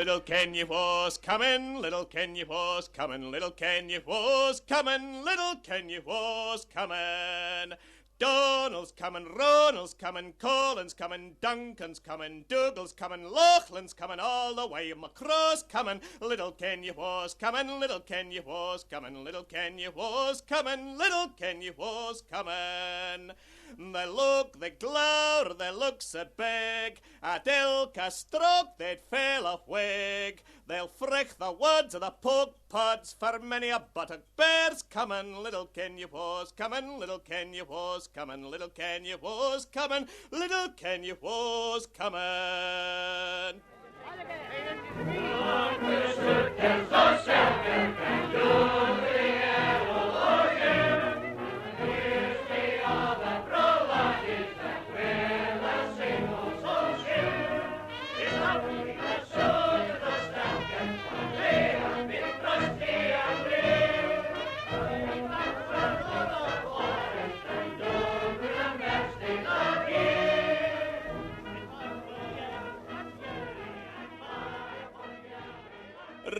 Little Kenya was coming, little Kenya was coming, little Kenya was coming, little Kenya was coming. Donald's coming, Ronald's coming, Colin's coming, Duncan's coming, Dougal's coming, Laughlin's coming, all the way Macrow's coming. Little Kenya was coming, little Kenya was coming, little Kenya was coming, little Kenya was coming. They look, they glower, they look so big, at ilka stroke they'd fail off wig. They'll frick the woods of the poke pods, for many a buttock bear's coming. Little Kenya was coming, little Kenya was coming, little Kenya was coming, little Kenya was coming.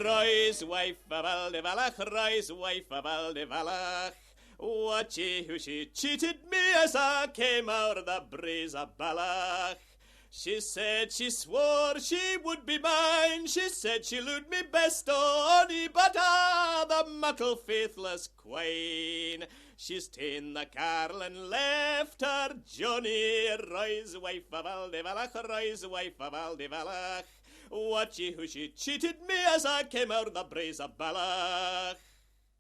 Rise, wife of Aldevallach, rise, wife of Aldevallach. Watchy who she cheated me as I came out of the breeze of Ballach. She said she swore she would be mine. She said she lood me best o' ony, but the muckle faithless queen. She's ta'en the carl and left her Johnny. Rise, wife of Aldevallach, rise, wife of Aldevallach. Watchy who she cheated me as I came out of the breeze of Ballach.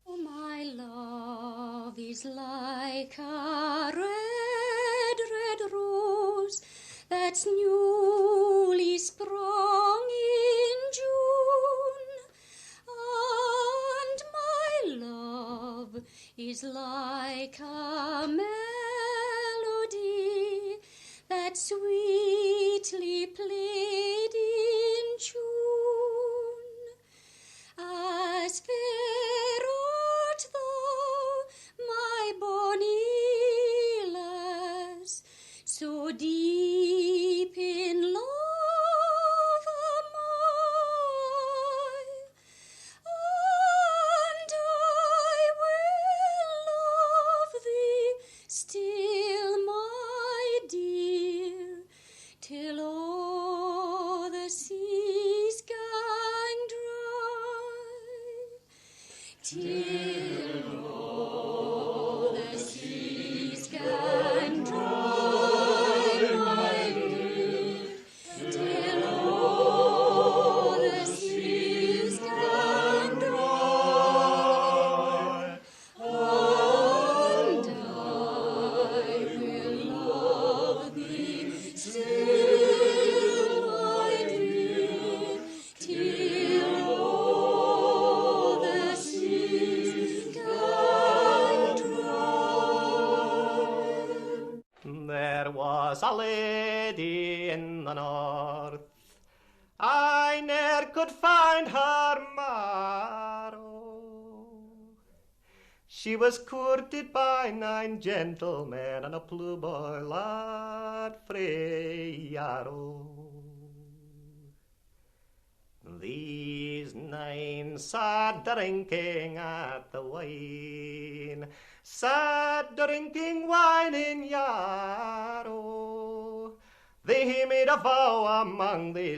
Oh, my love is like a red, red rose that's newly sprung in June. And my love is like a melody that sweetly played in tune. As fair art thou, my bonny lass, so deep in love am I, and I will love thee still, my dear, till all the seas gang dry, till all the seas gang dry, my dear, till all the seas gang dry, and I will love thee still, my dear, till all the seas gang dry. There was a lady in the north, I ne'er could find her marrow. She was courted by 9 gentlemen and a ploughboy lad frae Yarrow. These 9 sat drinking at the wine, sat drinking wine in Yarrow. They made a vow among these